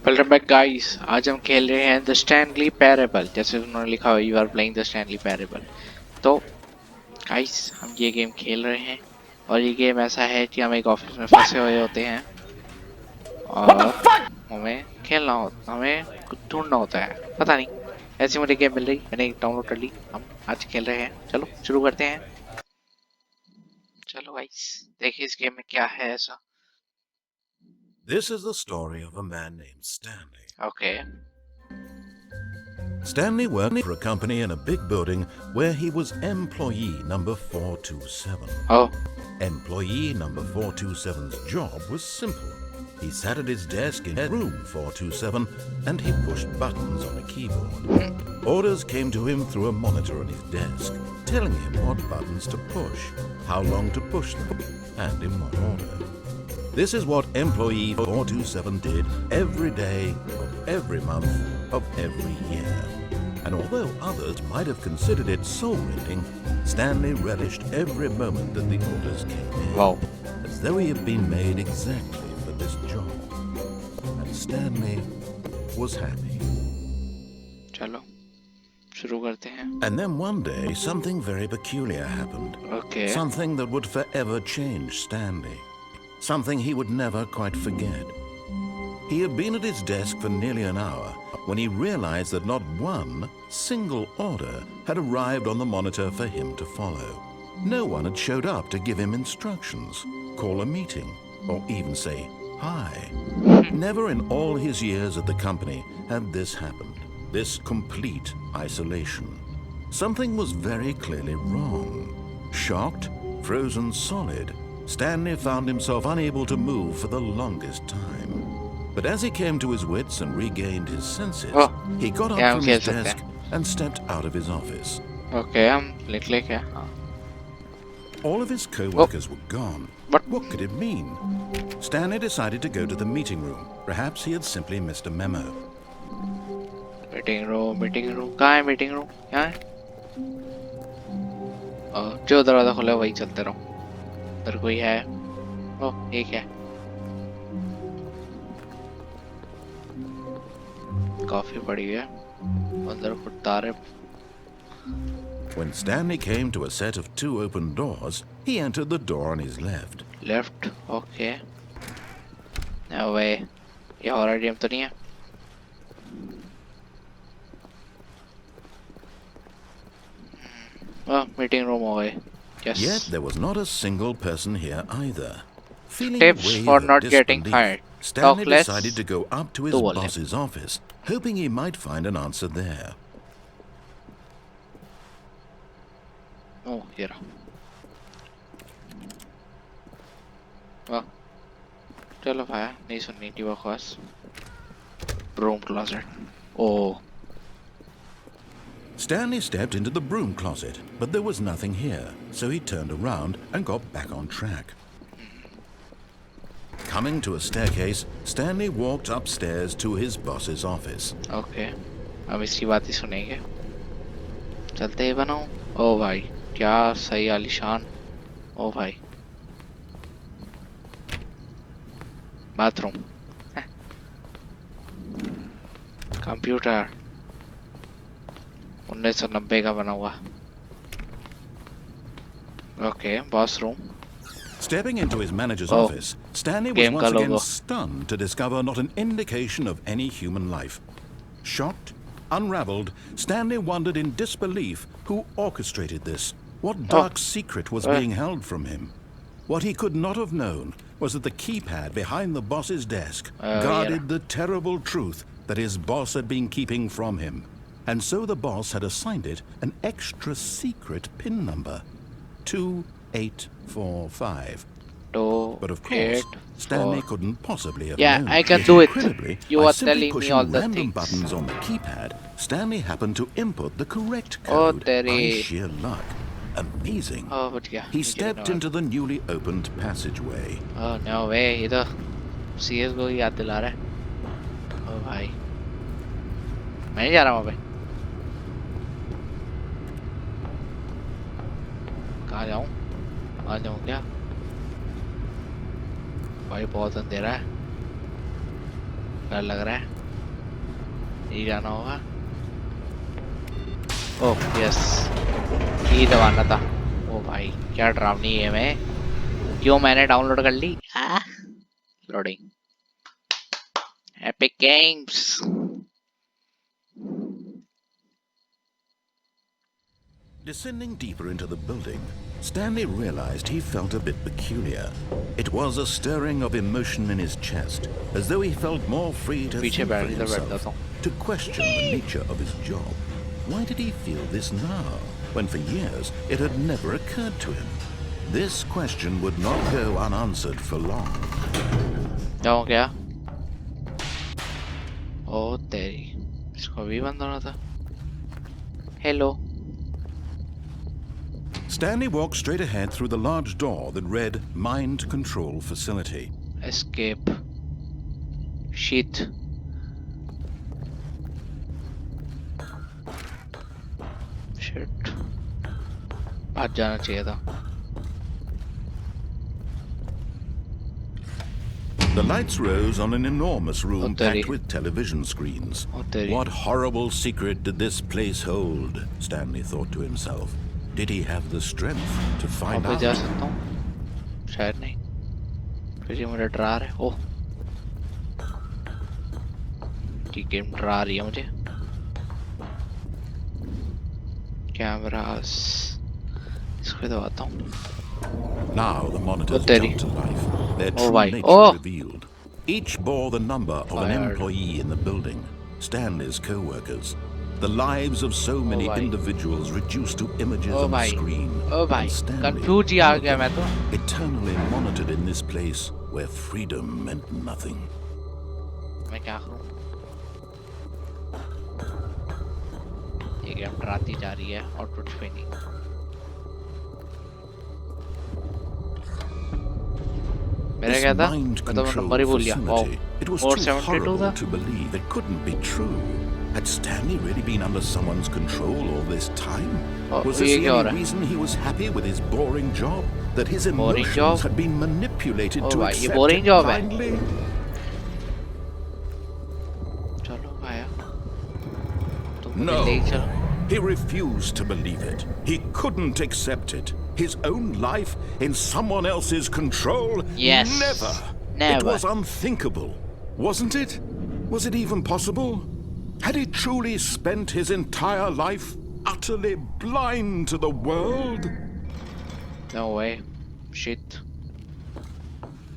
Welcome back guys. आज हम खेल रहे हैं द स्टैनली पैरेबल। जैसे उन्होंने लिखा हुआ you are playing the Stanley parable. तो गाइस हम ये गेम खेल रहे हैं और ये गेम ऐसा है कि हम एक ऑफिस में फंसे हुए होते हैं और हमें खेलना होता, हमें कुछ ढूंढना होता है। पता नहीं ऐसी मुझे गेम मिल रही, मैंने डाउनलोड कर ली, हम आज खेल रहे हैं। चलो शुरू करते हैं। चलो गाइस देखिए इस गेम में क्या है ऐसा। This is the story of a man named Stanley. Okay Stanley worked for a company in a big building where he was employee number 427. Oh Employee number 427's job was simple. He sat at his desk in room 427 and he pushed buttons on a keyboard. Orders came to him through a monitor on his desk, telling him what buttons to push, how long to push them, and in what order. This is what employee 427 did every day of every month of every year. And although others might have considered it soul-rending, Stanley relished every moment that the orders came in, wow as though he had been made exactly for this job. And Stanley was happy. चलो शुरू करते हैं। And then one day, something very peculiar happened. Okay Something that would forever change Stanley. Something he would never quite forget. He had been at his desk for nearly an hour when he realized that not one single order had arrived on the monitor for him to follow. No one had showed up to give him instructions, call a meeting, or even say hi. Never in all his years at the company had this happened. This complete isolation. Something was very clearly wrong. Shocked, frozen solid, Stanley found himself unable to move for the longest time. But as he came to his wits and regained his senses, he got up from his desk and stepped out of his office. Okay हम लिख ले क्या। हाँ All of his co-workers were gone. But- What could it mean? Stanley decided to go to the meeting room. Perhaps he had simply missed a memo. Meeting room कहाँ है? Meeting room यहाँ है। जो दरवाजा खुला है वही चलते रहो। उधर कोई है? ओह ये क्या है? कॉफी पड़ी है अंदर, कुछ तारे। When Stanley came to a set of two open doors, he entered the door on his left. Left okay. वे ये हॉरर गेम तो नहीं है? मीटिंग रूम हो गए। Yet yes there was not a single person here either. Feeling Tips a wave for of not getting disbelief, fired. Stanley Talk less, decided to go up to his do volume. boss's office, hoping he might find an answer there. ओह ये रहा। वाह चलो भाई नहीं सुननी थी बकवास। Room closet oh Stanley stepped into the broom closet, but there was nothing here, so he turned around and got back on track. Coming to a staircase, Stanley walked upstairs to his boss's office. Okay अब इसकी बात ही सुनेंगे। चलते ही बनाओ। ओ भाई क्या सही आलीशान। ओ भाई बाथरूम कंप्यूटर 1990 का बना हुआ। Okay boss room. Stepping into his manager's Oh. office, Stanley was Game once ka again logo. stunned to discover not an indication of any human life. Shocked, unraveled, Stanley wondered in disbelief who orchestrated this. What dark secret was being held from him? What he could not have known was that the keypad behind the boss's desk guarded the terrible truth that his boss had been keeping from him. And so the boss had assigned it an extra secret PIN number, 2845. But of course, Stanley couldn't possibly have known. I can Yet do it. incredibly, You by are simply telling me pushing all the random things. buttons on the keypad, Stanley happened to input the correct Oh, code by तेरी। sheer luck. Amazing. Oh बच गया। He stepped into the newly opened passageway. Oh no way ये तो CS:GO की याद दिला रहा है। ओ भाई मैं नहीं जा रहा वहाँ पे। कहाँ जाऊँ? आ जाऊँ क्या? भाई बहुत अंधेरा है। डर लग रहा है, ये जाना होगा। ओह यस, की दबाना था। ओ भाई क्या डरावनी गेम है, क्यों मैंने डाउनलोड कर ली। Loading Epic Games. Descending deeper into the building, Stanley realized he felt a bit peculiar. It was a stirring of emotion in his chest, as though he felt more free to पीछे think for बैठ बैठता himself, था। to question the nature of his job. Why did he feel this now, when for years it had never occurred to him? This question would not go unanswered for long. क्या हो गया? ओ तेरी, इसको भी बंद होना था। Hello. Stanley walked straight ahead through the large door that read Mind Control Facility. Escape. Shit. Shit. भाग जाना चाहिए था। The lights rose on an enormous room Oh, packed with television screens. Oh, What horrible secret did this place hold? Stanley thought to himself. Did he have the strength to find वहाँ पे जा out? सकता हूँ? शायद नहीं। फिर ये मुझे डरा रहा है। ओह, ये गेम डरा रही है मुझे। कैमरास, इसको दबाता हूँ। Now the monitors Oh, jumped to life, their Oh, true bhai. nature Oh. revealed. Each bore the number of an Fired. employee in the building, Stanley's co-workers. The lives of so many bhai. individuals reduced to images Oh, on bhai. the screen. Oh, bhai. And Stanley, Confused ही आ गया मैं तो। eternally monitored in this place where freedom meant nothing. मैं क्या करूँ? ये game डराती जा रही है और कुछ भी नहीं। मेरा क्या था? मैं तो नंबर ही भूल गया। Wow, It was 472 too horrible था। to believe it couldn't be true. Had Stanley really been under someone's control all this time? Was this ये the क्या हो only रहा है? reason he was happy with his boring job? That his Boring emotions job? had been manipulated Oh, to भाई, ये accept boring it job है। blindly? चलो भाया, तुम मुझे No. ले चलो। He refused to believe it. He couldn't accept it. His own life in someone else's control? Yes. Never. Never. It was unthinkable, wasn't it? Was it even possible? Had he truly spent his entire life utterly blind to the world? No way. Shit.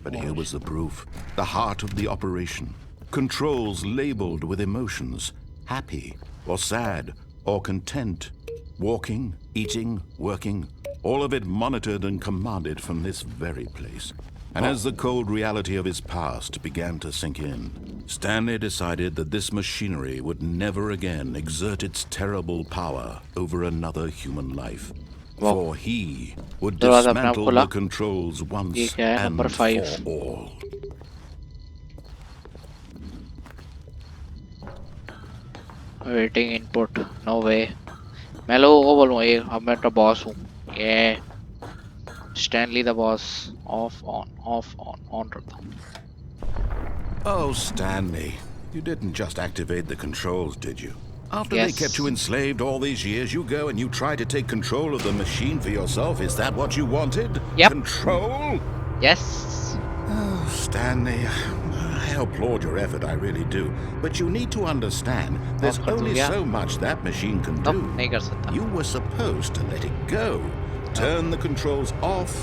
But here was the proof. The heart of the operation. Controls labeled with emotions. Happy, or sad, or content. Walking, eating, working. All of it monitored and commanded from this very place. And as the cold reality of his past began to sink in, Stanley decided that this machinery would never again exert its terrible power over another human life. Wow. For he would दरवाजा अपने आप dismantle खुला। the controls ये once क्या है? and Number 5. for all. Waiting input. No way. मैं लोगों को बोलूँगा ये, अब मैं तो बॉस हूँ। ये Stanley the boss. Off on रखता हूँ। Oh, Stanley, you didn't just activate the controls, did you? After Yes. they kept you enslaved all these years, you go and you try to take control of the machine for yourself. Is that what you wanted? Yep. Control? Yes. Oh, Stanley, I applaud your effort, I really do. But you need to understand, there's Off कर only दूँगा। so much that machine can Nope, do. नहीं कर सकता। You were supposed to let it go. Turn the controls off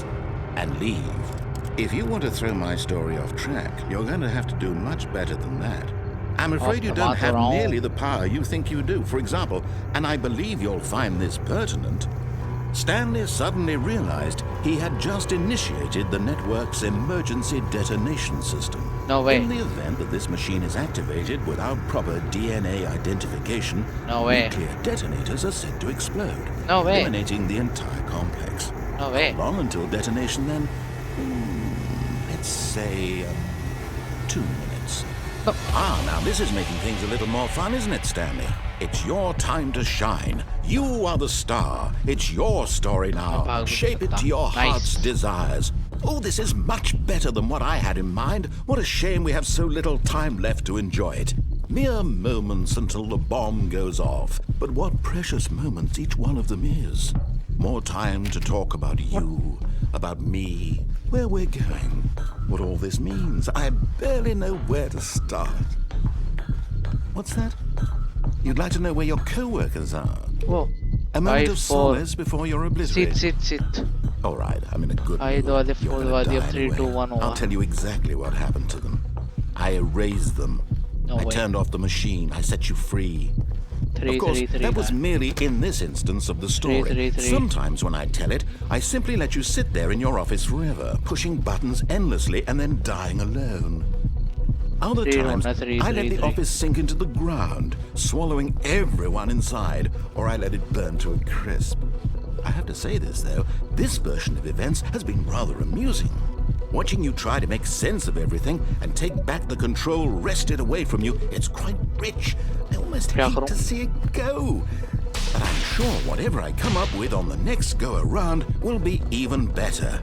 and leave. If you want to throw my story off track, you're going to have to do much better than that. I'm afraid you don't have nearly the power you think you do. For example, and I believe you'll find this pertinent, Stanley suddenly realized he had just initiated the network's emergency detonation system. No way. In the event that this machine is activated without proper DNA identification, No way. nuclear detonators are said to explode, No way. eliminating the entire complex. No way. How long until detonation then? Let's say 2 minutes. No. Now this is making things a little more fun, isn't it, Stanley? It's your time to shine. You are the star. It's your story now. Shape it to your heart's desires. Oh, this is much better than what I had in mind. What a shame we have so little time left to enjoy it. Mere moments until the bomb goes off. But what precious moments each one of them is. More time to talk about you, about me, where we're going, what all this means. I barely know where to start. What's that? You'd like to know where your co-workers are? Whoa. A moment 5, of 4. solace before you're obliterated. Sit. All right, I'm in a good 5 mood. वाले You're 4 gonna वाले die अब 3 anyway. 2 1 I'll होगा. tell you exactly what happened to them. I erased them. No I way. turned off the machine. I set you free. 3 Of course, 3 3 that was merely in this instance of the story. 3 3 3. Sometimes when I tell it, I simply let you sit there in your office forever, pushing buttons endlessly and then dying alone. Other 3 times, होना 3 I 3 let the 3. office sink into the ground, swallowing everyone inside, or I let it burn to a crisp. I have to say this, though, this version of events has been rather amusing. Watching you try to make sense of everything and take back the control wrested away from you, it's quite rich. I almost क्या hate करूं? to see it go. But I'm sure whatever I come up with on the next go-around will be even better.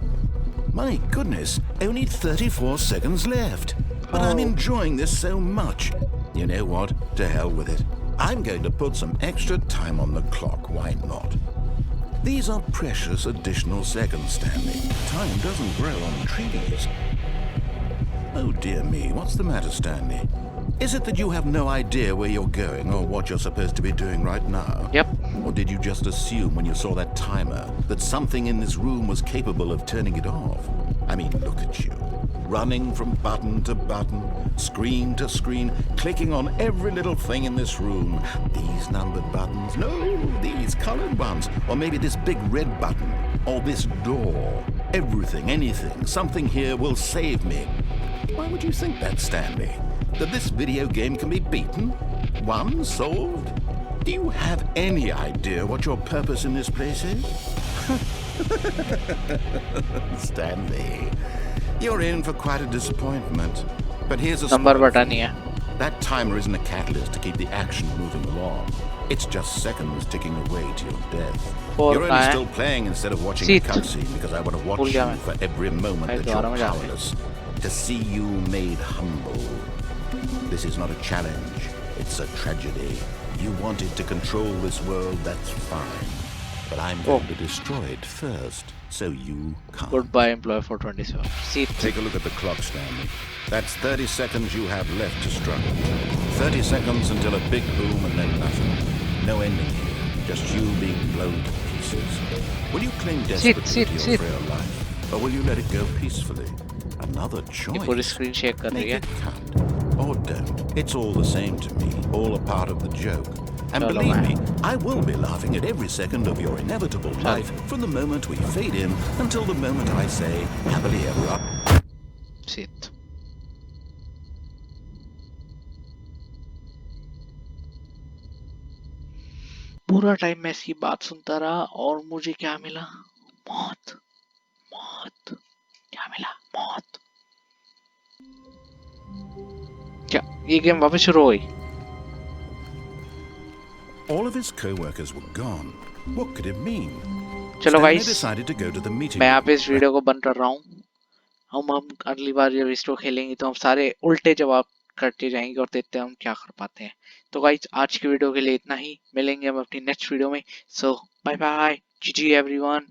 My goodness, only 34 seconds left. But I'm enjoying this so much. You know what? To hell with it. I'm going to put some extra time on the clock. Why not? These are precious additional seconds, Stanley. Time doesn't grow on trees. Oh dear me, what's the matter, Stanley? Is it that you have no idea where you're going or what you're supposed to be doing right now? Yep. Or did you just assume when you saw that timer that something in this room was capable of turning it off? I mean, look at you. Running from button to button, screen to screen, clicking on every little thing in this room. These numbered buttons, no, these colored ones. Or maybe this big red button, or this door. Everything, anything, something here will save me. Why would you think that, Stanley? That this video game can be beaten? Won? Solved? Do you have any idea what your purpose in this place is? Stanley, you're in for quite a disappointment. But here's a number spoiler बटा for नहीं you. है. That timer isn't a catalyst to keep the action moving along. It's just seconds ticking away to your death. 4 You're का only है. still playing instead of watching Sit. a cutscene because I want to watch भूल गया you मैं. for every moment भाई that दोबारा you're में जाते हैं. powerless. To see you made humble. This is not a challenge. It's a tragedy. You wanted to control this world, that's fine. But I'm going to destroy it first, so you can't. Goodbye, employee 427. Sit. Take a look at the clock, Stanley. That's 30 seconds you have left to struggle. 30 seconds until a big boom and then nothing. No ending here. Just you being blown to pieces. Will you cling desperately to your frail life? Or will you let it go peacefully? Another choice. पूरी screen shake कर रही Make है. it count. Or don't. It's all the same to me. All a part of the joke. And Chalo, believe man. me, I will be laughing at every second of your inevitable life from the moment we fade in until the moment I say, happily ever after. Sit. पूरा time मैं इसकी बात सुनता रहा और मुझे क्या मिला? मौत. मौत. क्या मिला? मौत. क्या ये गेम वापस शुरू हो गई? All of his co-workers were gone. What could it mean? चलो Stanley guys, decided to go to the meeting. मैं यहाँ पे इस वीडियो को बंद कर रहा हूँ. हम अगली बार जब इसको खेलेंगे तो हम सारे उल्टे जवाब करते जाएंगे और देखते हैं हम क्या कर पाते हैं. तो गाइस, आज की वीडियो के लिए इतना ही. मिलेंगे हम अपनी नेक्स्ट वीडियो में. सो बाय बाय. जीजी एवरीवन.